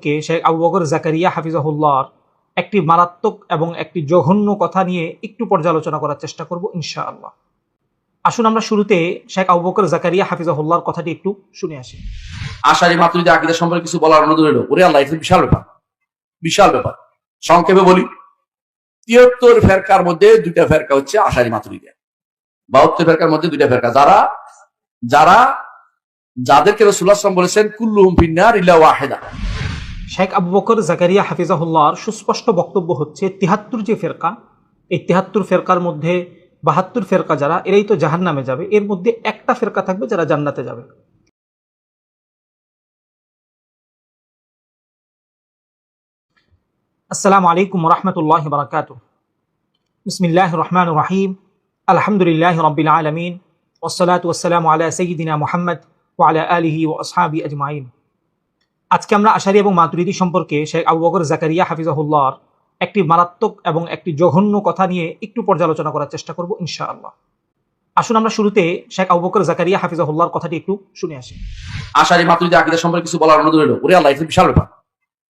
সম্পর্কে শেখ আবু বকর জাকারিয়া হাফিজাহুল্লাহর একটি মারাত্মক এবং একটি জঘন্য কথা নিয়ে একটু পর্যালোচনা করার চেষ্টা করব ইনশাআল্লাহ। আসুন আমরা শুরুতে শেখ আবু বকর জাকারিয়া হাফিজাহুল্লাহর কথাটি একটু শুনে আসি। আশারি মাতুরিদি আকীদা সম্পর্কে কিছু বলার অনুরোধ রইল। ওরে আল্লাহ, এটা বিশাল ব্যাপার, বিশাল ব্যাপার। সংক্ষেপে বলি, ৭৩ ফেরকার মধ্যে ২টা ফেরকা হচ্ছে আশারি মাতুরিদি, ৭২ ফেরকার মধ্যে ২টা ফেরকা, যাদেরকে রাসূলুল্লাহ সাল্লাল্লাহু আলাইহি ওয়াসাল্লাম বলেছেন কুল্লুহুম ফিন্নার ইল্লা ওয়াহিদা। শেখ আবু বকর জাকারিয়া হাফিজাহুল্লাহর সুস্পষ্ট বক্তব্য হচ্ছে ৭৩ যে ফেরকা, এই ৭৩ ফেরকার মধ্যে ৭২ ফেরকা যারা, এরাই তো জাহান্নামে যাবে, এর মধ্যে একটা ফেরকা থাকবে যারা জান্নাতে যাবে। আসসালামু আলাইকুম ওয়া রাহমাতুল্লাহি ওয়া বারাকাতুহু। বিসমিল্লাহির রহমানির রহিম। আলহামদুলিল্লাহি রাব্বিল আলামিন ওয়াসসালাতু ওয়াসসালামু আলা সাইয়্যিদিনা মুহাম্মদ ওয়া আলা আলিহি ওয়া আসহাবিহি আজমাইন। আজকে আমরা আশারি এবং মাতুরিদি সম্পর্কে শেখ আবু বকর জাকারিয়া হাফিজাহুল্লাহর একটি মারাত্মক এবং একটি জঘন্য কথা নিয়ে একটু পর্যালোচনা করার চেষ্টা করব ইনশাআল্লাহ। আসুন আমরা শুরুতে শেখ আবু বকর জাকারিয়া হাফিজাহুল্লাহর কথাটি একটু শুনে আসি। আশারি মাতুরিদি আকীদা সম্পর্কে কিছু বলার অনুরোধ রইল। ওরে আল্লাহ, এটা বিশাল ব্যাপার,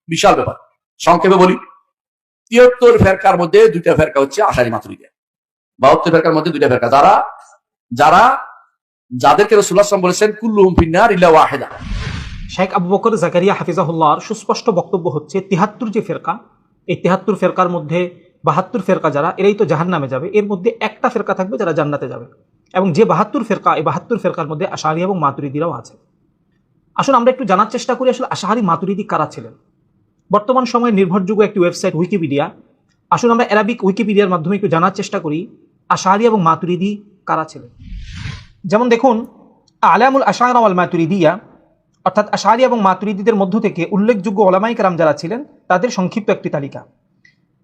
বিশাল ব্যাপার। সংক্ষেপে বলি, ৭৩ ফেরকার মধ্যে ২টা ফেরকা হচ্ছে আশারি মাতুরিদি, ৭২ ফেরকার মধ্যে ২টা ফেরকা, যাদেরকে রাসূলুল্লাহ সাল্লাল্লাহু আলাইহি ওয়াসাল্লাম বলেছেন কুল্লুহুম ফিন্নার ইল্লা ওয়াহিদা। শেখ আবু বকর জাকারিয়া হাফিজাহুল্লাহর সুস্পষ্ট বক্তব্য হচ্ছে ৭৩ যে ফেরকা, এই ৭৩ ফেরকার মধ্যে ৭২ ফেরকা যারা, এরাই তো জাহান্নামে যাবে, এর মধ্যে একটা ফেরকা থাকবে যারা জান্নাতে যাবে। এবং যে ৭২ ফেরকা, এই ৭২ ফেরকার মধ্যে আশারি এবং মাতুরিদিরাও আছে। আসুন আমরা একটু জানার চেষ্টা করি আসলে আশারি মাতুরিদি কারা ছিলেন। বর্তমান সময়ে নির্ভরযোগ্য একটি ওয়েবসাইট উইকিপিডিয়া, আসুন আমরা অ্যারাবিক উইকিপিডিয়ার মাধ্যমে একটু জানার চেষ্টা করি আশারি এবং মাতুরিদি কারা ছিলেন। যেমন দেখুন, আলামুল আশআরা ওয়াল মাতুরিদিয়া, অর্থাৎ আশারি এবং মাতুরিদিদের মধ্য থেকে উল্লেখযোগ্য ওলামায়ে কেরাম যারা ছিলেন তাদের সংক্ষিপ্ত একটি তালিকা।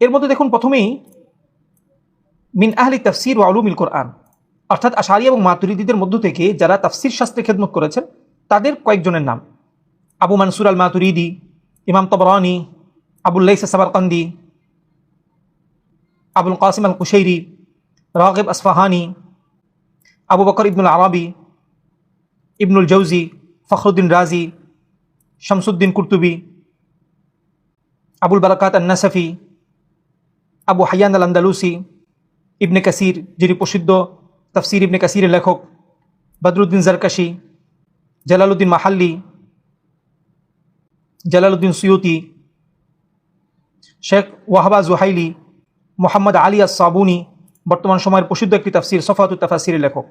এর মধ্যে দেখুন প্রথমেই মিন আহলি তাফসির ওয়া উলুমিল কোরআন, অর্থাৎ আশারি এবং মাতুরিদিদের মধ্য থেকে যারা তাফসির শাস্ত্রে খেদমত করেছেন তাদের কয়েকজনের নাম: আবু মানসুর আল মাতুরিদি, ইমাম তাবরানী, আবুল লাইস সামারকান্দি, আবুল কাসিম আল কুশাইরি, রাগিব আসফাহানি, আবু বকর ইবনুল আরাবি, ইবনুল জৌজি, ফখরুদ্দিন রাজি, শামসুদ্দিন কুরতুবি, আবুল বারাকাত আন-নাসাফি, আবু হায়ান আল আন্দালুসি, ইবনে কাসির, যিনি প্রসিদ্ধ তাফসির ইবনে কাসিরের লেখক, Badruddin Zarkashi, Jalaluddin Mahalli, Jalaluddin Suyuti, Sheikh Wahba Zuhaili, Mohammad Ali as Sabuni, বর্তমান সময়ের প্রসিদ্ধ একটি তাফসির সফাতুত তাফাসিরের লেখক।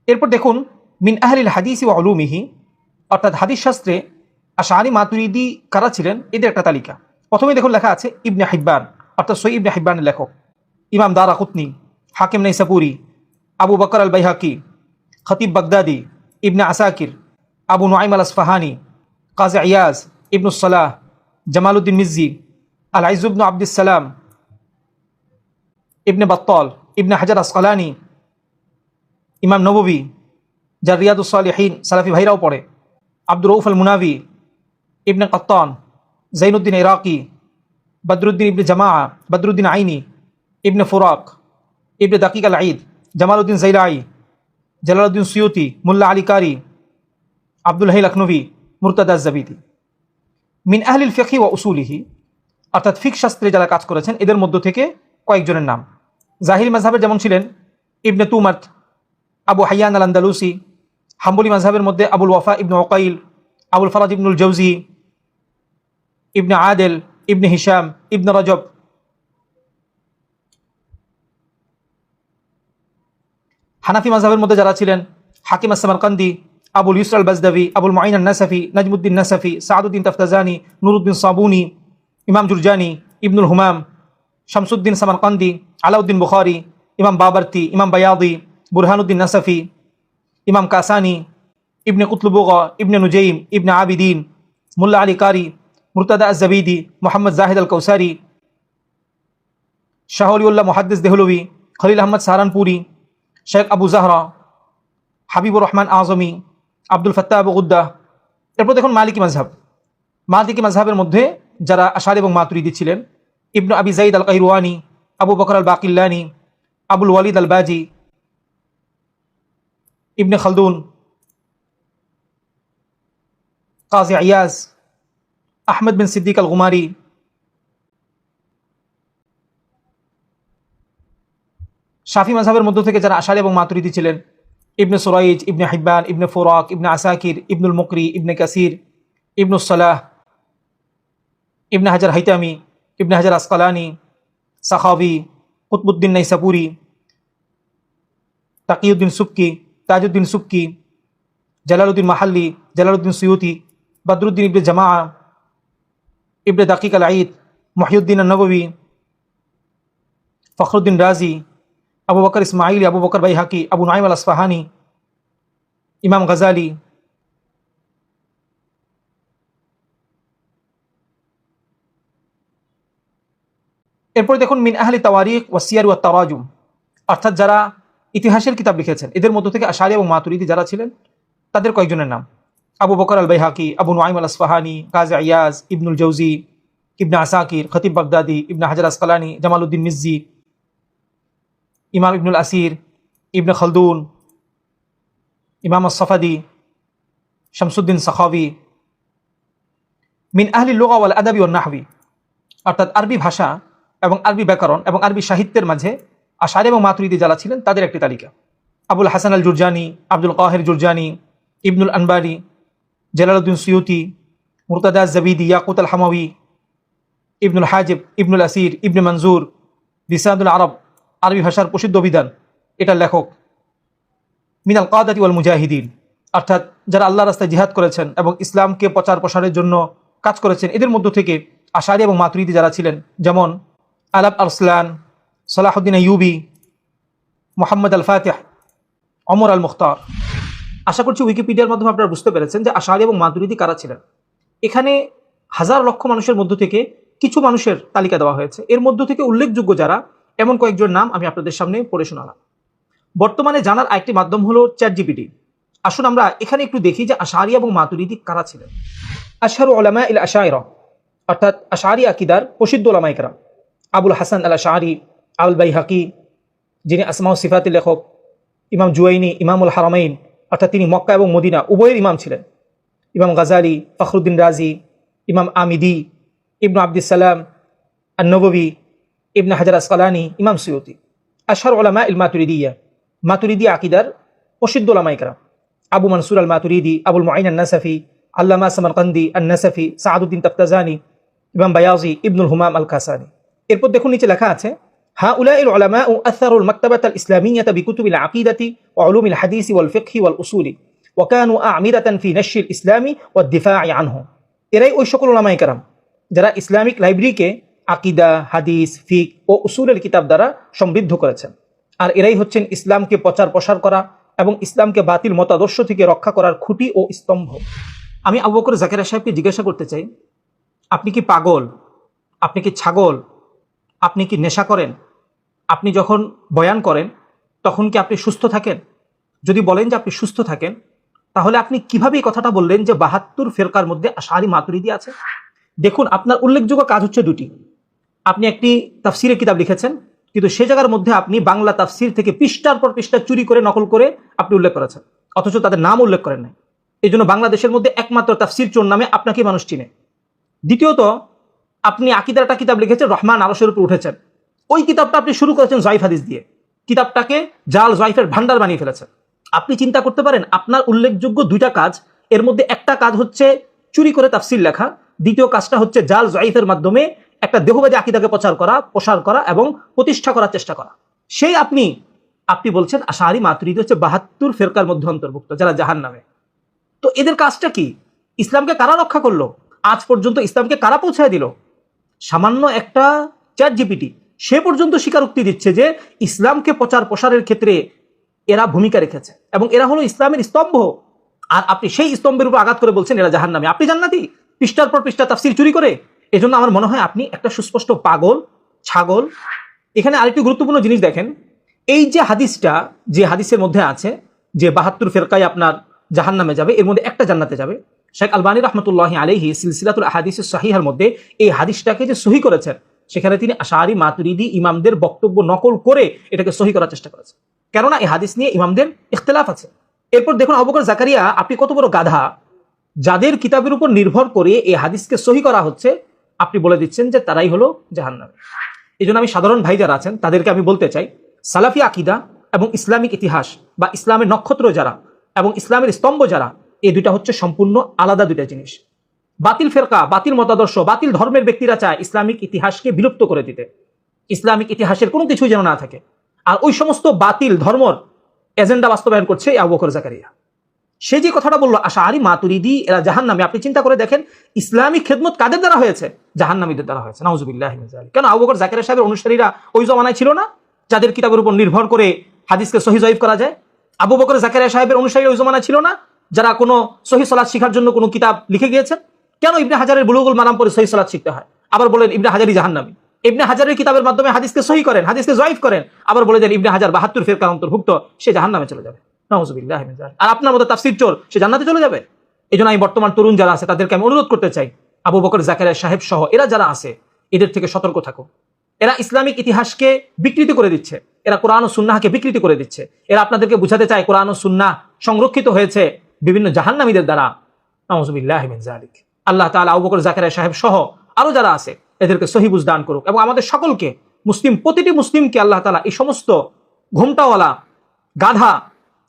এরপর দেখুন মিন আহলিল হাদিস ওয়া উলুমিহি, অর্থাৎ হাদিস শাস্ত্রে আশআরি মাতুরিদি কারা ছিলেন এদের একটা তালিকা। প্রথমেই দেখুন লেখা আছে ইবনে হিব্বান, অর্থাৎ সহিহ ইবনে হিব্বানের লেখক, ইমাম দারাকুতনি, হাকিম নাইসাপুরি, আবু বকর আল বাইহাকি, খতিব বাগদাদি, ইবনে আসাকির, আবু নুআইম আল আসফাহানি, কাজী ইয়াজ, ইবনুস সালাহ, জামালউদ্দিন মিজ্জি, আল আইজ ইবনু আব্দুস সালাম, ইবনে বাত্তাল, ইবনে হাজার আসকালানি, ইমাম নববী, যার রিয়াদুস সালিহিন সালাফি ভাইরাও পড়ে, আব্দুর রউফ আল মুনাবি, ইবনে কাত্তান, জাইনুদ্দিন ইরাকি, বদরুদ্দিন ইবনে জামাআ, বদরুদ্দিন আইনি, ইবনে ফুরাক, ইবনে দাকিক আল ঈদ, জামালউদ্দিন জাইলাই, জালালউদ্দিন সুয়ুতি, মুল্লা আলী কারি, আব্দুল হাই লখনভী, মুরতাদা জাবিদি। মিন আহলিল ফিকহি ওয়া উসুলিহি, অর্থাৎ ফিক শাস্ত্রে যারা কাজ করেছেন এদের মধ্য থেকে কয়েকজনের নাম: জাহিরি মাযহাবের যেমন ছিলেন ইবনে তুমাত, আবু হায়ান আল আন্দালুসি; হাম্বলি মাযহাবের মধ্যে আবুল ওয়াফা ইবনে উকাইল, আবুল ফরাজ ইবনুল জৌজি, ইবনে আদেল, ইবনে হিশাম, ইবনে রজব; হানাফি মাযহাবের মধ্যে যারা ছিলেন হাকিম আস-সামারকান্দি, আবুল ইউসর আল বাজদাভি, আবুল মুঈন আন-নাসাফি, নাজমুদ্দিন নাসাফি, সাদউদ্দিন তাফতাজানি, নুরউদ্দিন সাবুনি, ইমাম জুরজানি, ইবনুল হুমাম, শামসুদ্দিন সামারকান্দি, আলাউদ্দিন বুখারী, ইমাম বাবরতি, ইমাম বায়াদি, বুরহানুদ্দিন নাসাফি, ইমাম কাসানি, ইবনে কুতলুবুগা, ইবনে নুজাইম, ইবনে আবিদিন, মুল্লা আলী কারি, মুরতাদা আজ-জাবিদি, মোহাম্মদ জাহিদ আল কৌসারি, শাহ ওলিউল্লাহ মুহাদ্দিস দেহলভী, খলিল আহমদ সাহারানপুরি, শেখ আবু জাহরা, হাবিবুর রহমান আজমি, আব্দুল ফাত্তাহ আবু গুদ্দাহ। এরপর দেখুন মালিকি মাযহাব। মালিকি মাযহাবের মধ্যে যারা আশআরি এবং মাতুরিদি ছিলেন ইবনে আবি যায়েদ আল কাইরওয়ানি, আবু বকর আল বাকিল্লানি, আবুল ওয়ালিদ আল বাজি, ইবনে খালদুন, কাজী ইয়াজ, আহমদ বিন সিদ্দিক আল গুমারি, শাফি মাযহাবের মধ্য থেকে যারা আশারি এবং মাতুরিদি ছিলেন, ইবনে সুরাইজ, ইবনে হিব্বান, ইবনে ফুরাক, ইবনে আসাকির, ইবনুল মুকরি, ইবনে কাসির, ইবনুস সালাহ, ইবনে হাজার Haitami, Ibn Hajar Asqalani, Sakhawi, Qutbuddin Naisapuri, Taqiuddin Subki, Tajuddin Subki, Jalaluddin Mahalli, Jalaluddin Suyuti, Badruddin Ibn Jama, Ibn Daqiq al Eid, Muhyiddin an Nawawi, Fakhruddin Razi, Abu Bakr Ismaili, Abu Bakr Bayhaqi, Abu Nuaim al Asfahani, Imam Ghazali, এরপরে দেখুন মিন আহলি তাওয়ারিখ ওয়া সিয়ার ওয়া তারাজুম, অর্থাৎ যারা ইতিহাসের কিতাব লিখেছেন এদের মধ্য থেকে আশারি এবং মাতুরিদি যারা ছিলেন তাদের কয়েকজনের নাম: আবু বকর আল বাইহাকি, আবু নুআইম আল আসফাহানি, কাজী ইয়াজ, ইবনুল জৌজি, ইবনে আসাকির, খতিব বাগদাদি, ইবনে হাজার আসকালানি, জামালউদ্দিন মিজ্জি, ইমাম ইবনুল আসির, ইবনে খালদুন, ইমাম আস-সাফাদি, শামসুদ্দিন সাখাবি। মিন আহলি লুগা ওয়াল আদাবি ওয়ান নাহবি, অর্থাৎ আরবি ভাষা এবং আরবি ব্যাকরণ এবং আরবি সাহিত্যের মাঝে আশারি এবং মাতুরিদি যারা ছিলেন তাদের একটি তালিকা: আবুল হাসান আল জুরজানি, আব্দুল কাহির জুরজানি, ইবনুল আনবারি, জালালউদ্দিন সুয়ুতি, মুরতাদা জাবিদি, ইয়াকুত আল হামাওয়ি, ইবনুল হাজিব, ইবনুল আসির, ইবনে মনজুর, লিসানুল আরব, আরবি ভাষার প্রসিদ্ধ অভিধান, এটার লেখক। মিনাল কাদাতি ওয়াল মুজাহিদিন, অর্থাৎ যারা আল্লাহ রাস্তায় জিহাদ করেছেন এবং ইসলামকে প্রচার প্রসারের জন্য কাজ করেছেন এদের মধ্য থেকে আশারি এবং মাতুরিদি যারা ছিলেন, যেমন আলাব আরসলান, সালাহুদ্দিন আইয়ুবি, মোহাম্মদ আল ফাতিহ, ওমর আল মুখতার। আশা করছি উইকিপিডিয়ার মাধ্যমে আপনারা বুঝতে পেরেছেন যে আশারি এবং মাতুরিদি কারা ছিলেন। এখানে হাজার লক্ষ মানুষের মধ্য থেকে কিছু মানুষের তালিকা দেওয়া হয়েছে, এর মধ্য থেকে উল্লেখযোগ্য যারা এমন কয়েকজন নাম আমি আপনাদের সামনে পড়ে শোনালাম। বর্তমানে জানার আরেকটি মাধ্যম হলো চ্যাটজিপিটি। আসুন আমরা এখানে একটু দেখি যে আশারি এবং মাতুরিদি কারা ছিলেন। আশহারু উলামা ইল আশাইরা, অর্থাৎ আশারি আকিদার প্রসিদ্ধ উলামায়ে কেরাম: আবুল হাসান আল আশআরি, আল বাইহাকি, যিনি আসমা ও সিফাতের লেখক, ইমাম জুয়াইনি, ইমামুল হারামাইন, অর্থাৎ তিনি মক্কা এবং মদিনা উভয়ের ইমাম ছিলেন, ইমাম গাজালি, ফখরুদ্দিন রাজি, ইমাম আমিদি, ইবনু আব্দিস সালাম আন-নববী, ইবনে হাজার আসকালানি, ইমাম সুয়ুতি। আশহার উলামা ইল মাতুরিদিয়া, মাতুরিদি আকিদার প্রসিদ্ধ উলামায়ে কেরাম: আবু মনসুর আল মাতুরিদি, আবুল মুঈন আন-নাসাফি, আল্লামা সামারকান্দি আন-নাসাফি, সাআদউদ্দিন তাফতাজানি, ইমাম বায়াজি, ইবনুল হুমাম আল কাসানি। এরপর দেখুন নিচে লেখা আছে: হাউলাইল উলামাউ আসারুল মাকতাবাতাল ইসলামিয়্যাতা বিকুতুবিল আকিদাতি ওয়া উলুমিল হাদিসি ওয়াল ফিকহি ওয়াল উসুলি ওয়া কানু আমিরাতান ফি নাশরিল ইসলামি ওয়াদ দিফা'i আনহু। এরাই ওই সকল উলামায়ে কেরাম যারা ইসলামিক লাইব্রেরিকে আকিদা, হাদিস, ফিক ও উসুলের কিতাব দ্বারা সমৃদ্ধ করেছেন। আর এরাই হচ্ছেন ইসলামকে প্রচার প্রসার করা এবং ইসলামকে বাতিল মতাদর্শ থেকে রক্ষা করার খুঁটি ও স্তম্ভ। আমি আবু বকর জাকারিয়া সাহেবকে জিজ্ঞাসা করতে চাই, আপনি কি পাগল? আপনি কি ছাগল? আপনি কি নেশা করেন? আপনি যখন বয়ান করেন তখন কি আপনি সুস্থ থাকেন? যদি বলেন যে আপনি সুস্থ থাকেন, তাহলে আপনি কিভাবে এই কথাটা বললেন যে ৭২ ফেরকার মধ্যে আশারি মাতুরিদি আছে? দেখুন, আপনার উল্লেখযোগ্য কাজ হচ্ছে দুটি। আপনি একটি তাফসিরের কিতাব লিখেছেন, কিন্তু সে জায়গার মধ্যে আপনি বাংলা তাফসির থেকে পৃষ্ঠার পর পৃষ্ঠা চুরি করে নকল করে আপনি উল্লেখ করেছেন, অথচ তাদের নাম উল্লেখ করেন নাই। এই জন্য বাংলাদেশের মধ্যে একমাত্র তাফসির চোর নামে আপনাকে মানুষ চিনে। দ্বিতীয়ত, আপনি আকিদার একটা কিতাব লিখেছেন, রহমান আরশের উপর উঠেছেন। ওই কিতাবটা আপনি শুরু করেছেন জয়ীফ হাদিস দিয়ে, কিতাবটাকে জাল জয়ীফের ভান্ডার বানিয়ে ফেলেছেন। আপনি চিন্তা করতে পারেন, আপনার উল্লেখযোগ্য দুইটা কাজ, এর মধ্যে একটা কাজ হচ্ছে চুরি করে তাফসির লেখা, দ্বিতীয় কাজটা হচ্ছে জাল জয়ীফের মাধ্যমে একটা দেহবাদী আকিদাকে প্রসার করা এবং প্রতিষ্ঠা করার চেষ্টা করা। সেই আপনি বলছেন আশারি মাতুরিদি হচ্ছে ৭২ ফেরকার মধ্যে অন্তর্ভুক্ত যারা জাহান্নামে। তো এদের কাজটা কি? ইসলামকে কারা রক্ষা করলো? আজ পর্যন্ত ইসলামকে কারা পৌঁছায় দিল? সামান্য একটা চ্যাটজিপিটি সে পর্যন্ত স্বীকারোক্তি দিচ্ছে যে ইসলামকে প্রচার প্রসারের ক্ষেত্রে এরা ভূমিকা রেখেছে এবং এরা হলো ইসলামের স্তম্ভ। আর আপনি সেই স্তম্ভের উপর আঘাত করে বলছেন এরা জাহান্নামী। আপনি জান্নাতি পৃষ্ঠার পর পৃষ্ঠা তাফসির চুরি করে। এজন্য আমার মনে হয় আপনি একটা সুস্পষ্ট পাগল, ছাগল। এখানে আরেকটি গুরুত্বপূর্ণ জিনিস দেখেন, এই যে হাদিসটা, যে হাদিসের মধ্যে আছে যে ৭২ ফেরকায় আপনার জাহান্নামে যাবে, এর মধ্যে একটা জান্নাতে যাবে। শেখ আলবানী রাহমাতুল্লাহি আলাইহি সিলসিলাতুল আহাদিসুস সহিহার মধ্যে এই হাদিসটাকে যে সহি করেছেন, সেখানে তিনি আশারি মাতুরিদি ইমামদের বক্তব্য নকল করে এটাকে সহি করার চেষ্টা করেছেন, কেননা এই হাদিস নিয়ে ইমামদের ইখতিলাফ আছে। এরপর দেখুন আবু বকর জাকারিয়া, আপনি কত বড় গাধা যাদের কিতাবের উপর নির্ভর করে এই হাদিসকে সহি করা হচ্ছে, আপনি বলে দিচ্ছেন যে তারাই হলো জাহান্নামী। এই জন্য আমি সাধারণ ভাই যারা আছেন তাদেরকে আমি বলতে চাই, সালাফি আকিদা এবং ইসলামিক ইতিহাস বা ইসলামের নক্ষত্র যারা এবং ইসলামের স্তম্ভ যারা, এই দুইটা হচ্ছে সম্পূর্ণ আলাদা দুইটা জিনিস। বাতিল ফেরকা, বাতিল মতাদর্শ, বাতিল ধর্মের ব্যক্তিরা চায় ইসলামিক ইতিহাসকে বিলুপ্ত করে দিতে, ইসলামিক ইতিহাসের কোনো কিছুই যেন না থাকে। আর ওই সমস্ত বাতিল ধর্মর এজেন্ডা বাস্তবায়ন করছে আবু বকর জাকারিয়া। সে যে কথাটা বললো আশআরি মাতুরিদি এরা জাহান্নামী, আপনি চিন্তা করে দেখেন ইসলামিক খেদমত কাদের দ্বারা হয়েছে? জাহান্নামীদের দ্বারা হয়েছে। নাউজুবিল্লাহি মিন যালিক। কেন আবু বকর জাকারিয়া সাহেবের অনুসারীরা ওই জমানায় ছিল না যাদের কিতাবের উপর নির্ভর করে হাদিসকে সহিহ জয়ীফ করা যায়? আবু বকর জাকারিয়া সাহেবের অনুসারী ওই জমানায় ছিল না যারা কোনো সহিহ সালাত শিখার জন্য কোনো কিতাব লিখে গিয়েছেন? কেন ইবনে হাজারের বুলুগুল মারাম পড়ে সহিহ সালাত শিখতে হয়? আবার বলেন ইবনে হাজারই জাহান্নামী। ইবনে হাজারের কিতাবের মাধ্যমে হাদিসকে সহিহ করেন, হাদিসকে জয়ীফ করেন, আবার বলে দেন ইবনে হাজার 72 ফিরকার অন্তর্ভুক্ত, সে জাহান্নামে চলে যাবে। নাউজুবিল্লাহি মিন যালিক। আর আপনার মতো তাফসীর চোর সে জান্নাতে চলে যাবে? এই জন্য আমি বর্তমান তরুণ যারা আছে তাদেরকে আমি অনুরোধ করতে চাই, আবু বকর জাকারিয়া সাহেব সহ এরা যারা আছে এদের থেকে সতর্ক থাকো। এরা ইসলামিক ইতিহাসকে বিকৃতি করে দিচ্ছে, এরা কোরআন ও সুন্নাহকে বিকৃতি করে দিচ্ছে। এরা আপনাদেরকে বুঝাতে চায় কোরআন ও সুন্নাহ সংরক্ষিত হয়েছে বিভিন্ন জাহান্নামীদের দ্বারা। নাউজুবিল্লাহি মিন যালিক। আল্লাহ তাআলা আবু বকর জাকারিয়া সাহেব সহ আরো যারা আছে এদেরকে সহি বুঝ দান করুক, এবং আমাদের সকলকে মুসলিম, প্রতিটি মুসলিমকে আল্লাহ তাআলা এই সমস্ত ঘোমটাওয়ালা, গাধা,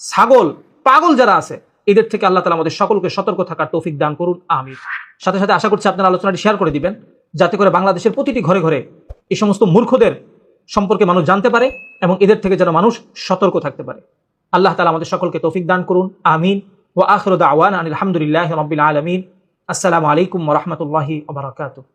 ছাগল, পাগল যারা আছে এদের থেকে আল্লাহ তাআলা আমাদের সকলকে সতর্ক থাকার তৌফিক দান করুন, আমিন। সাথে সাথে আশা করছি আপনারা আলোচনাটি শেয়ার করে দিবেন, যাতে করে বাংলাদেশের প্রতিটি ঘরে ঘরে এই সমস্ত মূর্খদের সম্পর্কে মানুষ জানতে পারে এবং এদের থেকে যেন মানুষ সতর্ক থাকতে পারে। আল্লাহ তাআলা আমাদের সকলকে তৌফিক দান করুন, আমিন। ওয়া আখিরু দাওয়ানা আনিল হামদুলিল্লাহি রাব্বিল আলামিন। আসসালামু আলাইকুম ওয়া রাহমাতুল্লাহি ওয়া বারাকাতুহু।